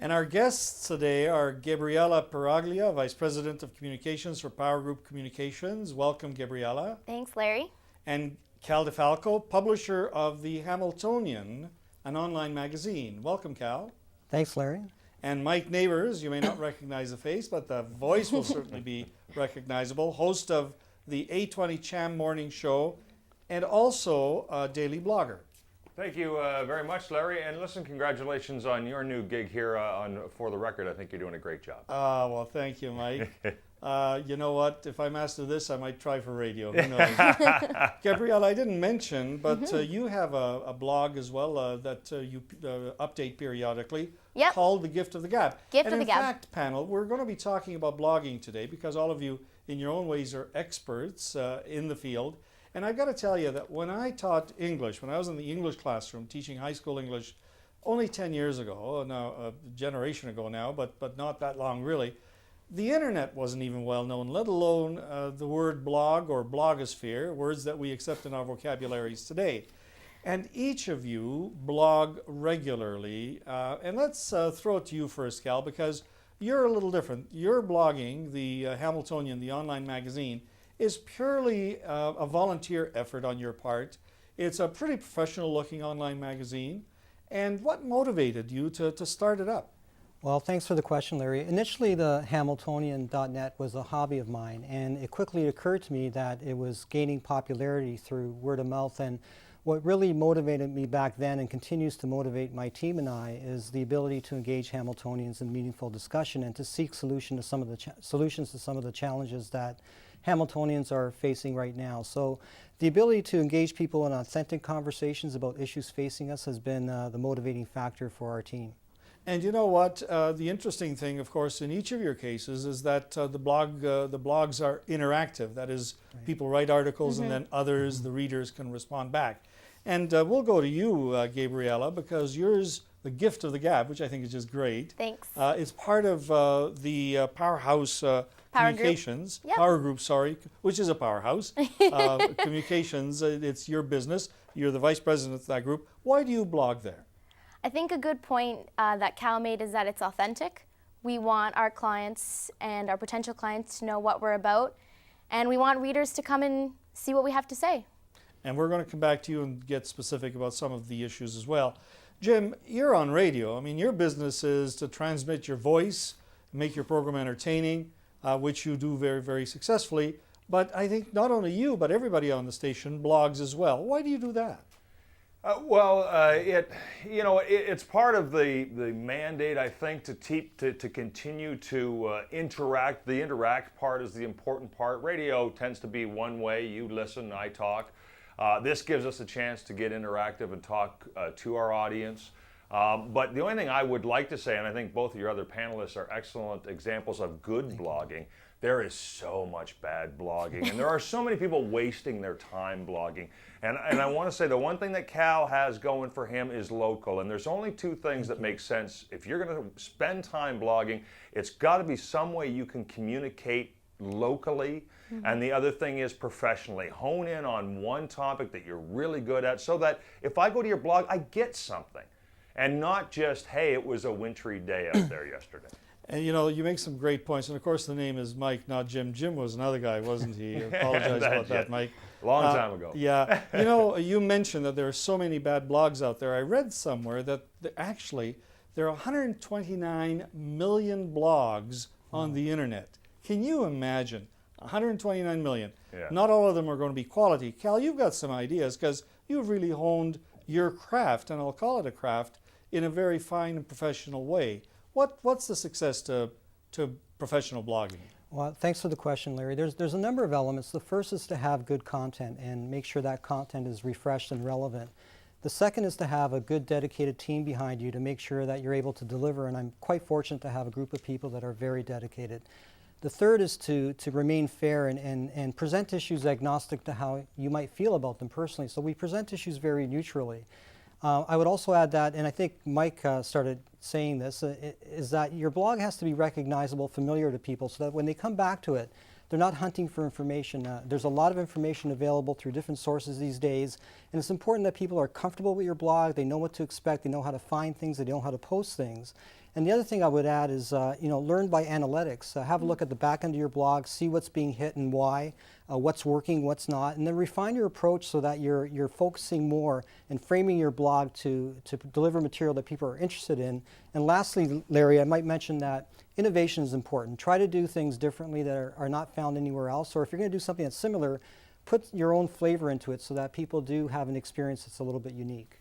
And our guests today are Gabriela Paraglia, Vice President of Communications for Power Group Communications. Welcome, Gabriela. Thanks, Larry. And Cal DeFalco, publisher of the Hamiltonian, an online magazine. Welcome, Cal. Thanks, Larry. And Mike Neighbors, you may not recognize the face, but the voice will certainly be recognizable, host of the A20 Cham Morning Show and also a daily blogger. Thank you very much, Larry. And listen, congratulations on your new gig here on For the Record. I think you're doing a great job. Well, thank you, Mike. You know what? If I master this, I might try for radio. Who knows? Gabrielle, I didn't mention, but you have a blog as well that you update periodically called The Gift of the Gab. Gift of the Gab. In fact, panel, we're going to be talking about blogging today because all of you, in your own ways, are experts in the field. And I've got to tell you that when I taught English, when I was in the English classroom teaching high school English only 10 years ago, now a generation ago now, but not that long really, the internet wasn't even well known, let alone the word blog or blogosphere, words that we accept in our vocabularies today. And each of you blog regularly. And let's throw it to you first, Cal, because you're a little different. You're blogging, the Hamiltonian, the online magazine, is purely a volunteer effort on your part. It's a pretty professional looking online magazine. And what motivated you to start it up? Well, thanks for the question, Larry. Initially, the Hamiltonian.net was a hobby of mine, and it quickly occurred to me that it was gaining popularity through word of mouth. And what really motivated me back then and continues to motivate my team and I is the ability to engage Hamiltonians in meaningful discussion and to seek solutions to some of the challenges that Hamiltonians are facing right now. So the ability to engage people in authentic conversations about issues facing us has been the motivating factor for our team. And you know what? The interesting thing, of course, in each of your cases is that the blogs are interactive. That is, people write articles and then others, the readers, can respond back. And we'll go to you, Gabriela, because yours, The Gift of the Gab, which I think is just great. Thanks. It's part of the Powerhouse Communications. Power Group, sorry, which is a powerhouse. Communications, it's your business. You're the vice president of that group. Why do you blog there? I think a good point that Cal made is that it's authentic. We want our clients and our potential clients to know what we're about, and we want readers to come and see what we have to say. And we're going to come back to you and get specific about some of the issues as well. Jim, you're on radio. I mean, your business is to transmit your voice, make your program entertaining, which you do very, very successfully. But I think not only you, but everybody on the station blogs as well. Why do you do that? It's part of the mandate, I think, to continue to interact. The interact part is the important part. Radio tends to be one way. You listen, I talk. This gives us a chance to get interactive and talk to our audience. But the only thing I would like to say, and I think both of your other panelists are excellent examples of good blogging, there is so much bad blogging, and there are so many people wasting their time blogging. And I want to say the one thing that Cal has going for him is local, and there's only two things that make sense. If you're going to spend time blogging, it's got to be some way you can communicate locally, and the other thing is professionally. Hone in on one topic that you're really good at so that if I go to your blog, I get something, and not just, hey, it was a wintry day out there yesterday. And you know, you make some great points. And of course, the name is Mike, not Jim. Jim was another guy, wasn't he? I apologize about that, Mike. Long time ago. Yeah. You know, you mentioned that there are so many bad blogs out there. I read somewhere that actually there are 129 million blogs on the internet. Can you imagine? 129 million. Yeah. Not all of them are going to be quality. Cal, you've got some ideas because you've really honed your craft, and I'll call it a craft, in a very fine and professional way. What's the success to professional blogging? Well, thanks for the question, Larry. There's a number of elements. The first is to have good content and make sure that content is refreshed and relevant. The second is to have a good dedicated team behind you to make sure that you're able to deliver, and I'm quite fortunate to have a group of people that are very dedicated. The third is to remain fair and present issues agnostic to how you might feel about them personally. So we present issues very neutrally. I would also add that, and I think Mike started saying this, is that your blog has to be recognizable, familiar to people, so that when they come back to it, they're not hunting for information. There's a lot of information available through different sources these days, and it's important that people are comfortable with your blog, they know what to expect, they know how to find things, they know how to post things. And the other thing I would add is, learn by analytics. Have a look at the back end of your blog, see what's being hit and why, what's working, what's not, and then refine your approach so that you're focusing more and framing your blog to deliver material that people are interested in. And lastly, Larry, I might mention that innovation is important. Try to do things differently that are not found anywhere else, or if you're going to do something that's similar, put your own flavor into it so that people do have an experience that's a little bit unique.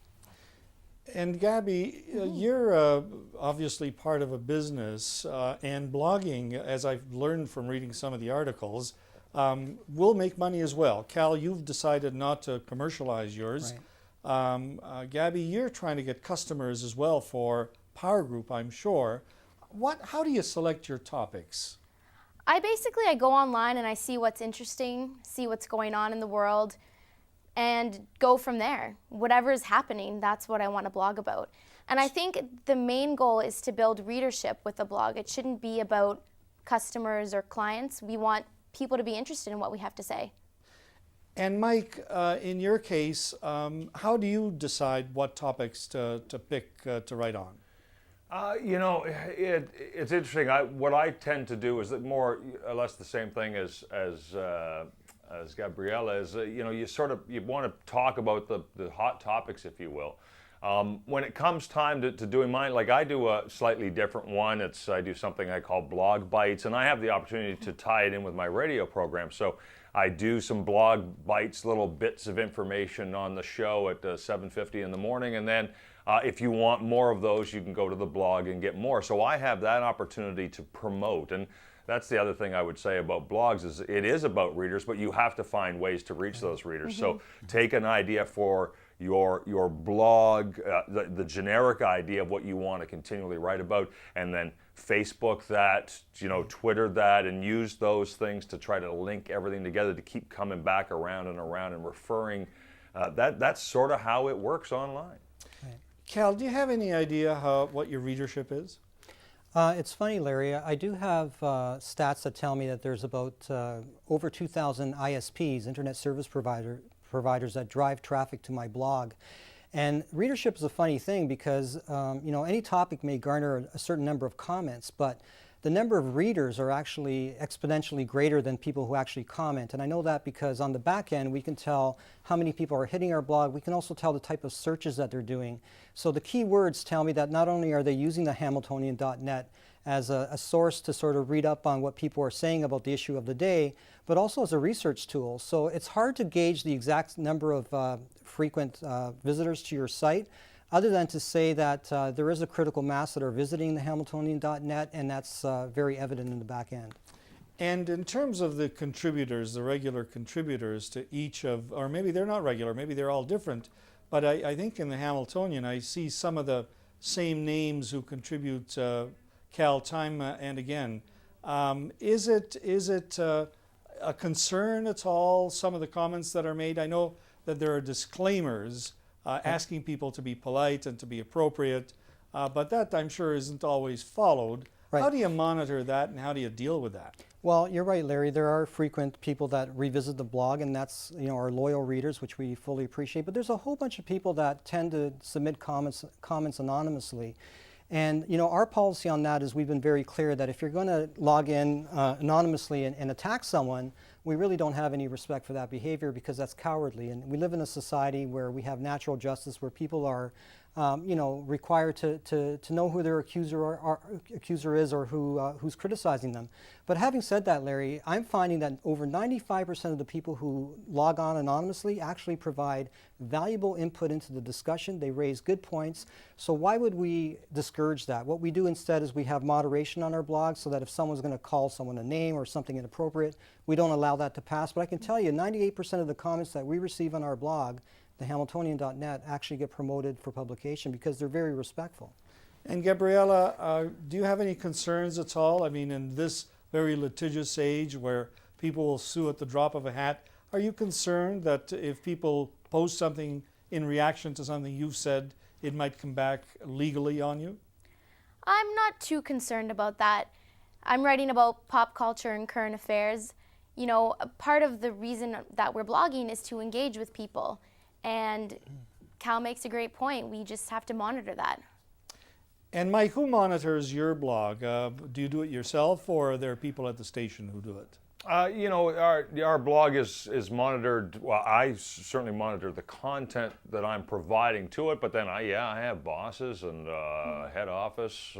And Gabby, you're obviously part of a business, and blogging, as I've learned from reading some of the articles, will make money as well. Cal, you've decided not to commercialize yours. Right. Gabby, you're trying to get customers as well for Power Group, I'm sure. How do you select your topics? I go online and I see what's interesting, see what's going on in the world, and go from there. Whatever is happening, that's what I want to blog about. And I think the main goal is to build readership with a blog. It shouldn't be about customers or clients. We want people to be interested in what we have to say. And Mike, in your case, how do you decide what topics to pick to write on? It's interesting. What I tend to do is that more or less the same thing as Gabriella is. You want to talk about the hot topics, if you will. When it comes time to doing mine, like I do a slightly different one. I do something I call Blog Bites, and I have the opportunity to tie it in with my radio program. So I do some Blog Bites, little bits of information on the show at 7:50 in the morning, and then if you want more of those, you can go to the blog and get more. So I have that opportunity to promote, and that's the other thing I would say about blogs is it is about readers, but you have to find ways to reach those readers. So take an idea for your blog, the generic idea of what you want to continually write about, and then Facebook that, Twitter that, and use those things to try to link everything together to keep coming back around and referring. That's sort of how it works online. Cal, do you have any idea what your readership is? It's funny, Larry. I do have stats that tell me that there's about over 2,000 ISPs, Internet Service Providers, that drive traffic to my blog. And readership is a funny thing because any topic may garner a certain number of comments, but the number of readers are actually exponentially greater than people who actually comment. And I know that because on the back end, we can tell how many people are hitting our blog. We can also tell the type of searches that they're doing. So the keywords tell me that not only are they using the Hamiltonian.net as a source to sort of read up on what people are saying about the issue of the day, but also as a research tool. So it's hard to gauge the exact number of frequent visitors to your site, other than to say that there is a critical mass that are visiting the Hamiltonian.net, and that's very evident in the back end. And in terms of the contributors, the regular contributors to each of, or maybe they're not regular, maybe they're all different, but I think in the Hamiltonian I see some of the same names who contribute, Cal, time and again. Is it a concern at all, some of the comments that are made? I know that there are disclaimers asking people to be polite and to be appropriate, but that I'm sure isn't always followed. Right. How do you monitor that and how do you deal with that? Well, you're right, Larry. There are frequent people that revisit the blog, and that's our loyal readers, which we fully appreciate. But there's a whole bunch of people that tend to submit comments anonymously. And our policy on that is we've been very clear that if you're going to log in anonymously and attack someone, we really don't have any respect for that behavior because that's cowardly. And we live in a society where we have natural justice, where people are required to know who their accuser is or who's criticizing them. But having said that, Larry, I'm finding that over 95% of the people who log on anonymously actually provide valuable input into the discussion. They raise good points. So why would we discourage that? What we do instead is we have moderation on our blog so that if someone's going to call someone a name or something inappropriate, we don't allow that to pass. But I can tell you 98% of the comments that we receive on our blog, the Hamiltonian.net, actually get promoted for publication because they're very respectful. And Gabriella, do you have any concerns at all? I mean, in this very litigious age where people will sue at the drop of a hat, are you concerned that if people post something in reaction to something you've said, it might come back legally on you? I'm not too concerned about that. I'm writing about pop culture and current affairs. you know, a part of the reason that we're blogging is to engage with people. And Cal makes a great point. We just have to monitor that. And Mike, who monitors your blog? Do you do it yourself, or are there people at the station who do it? You know, our blog is monitored. Well, I certainly monitor the content that I'm providing to it, but then I have bosses and head office.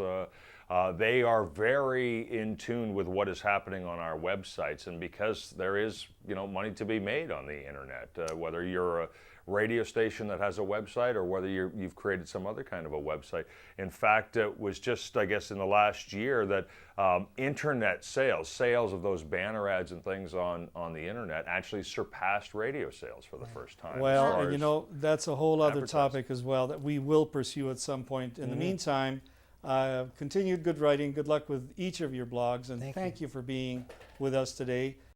They are very in tune with what is happening on our websites, and because there is, you know, money to be made on the internet, whether you're a radio station that has a website or whether you've created some other kind of a website. In fact, it was just, I guess, in the last year that internet sales of those banner ads and things on the internet actually surpassed radio sales for the first time. Well, and you know, that's a whole other topic as well that we will pursue at some point. In the meantime, continued good writing. Good luck with each of your blogs, and thank you for being with us today.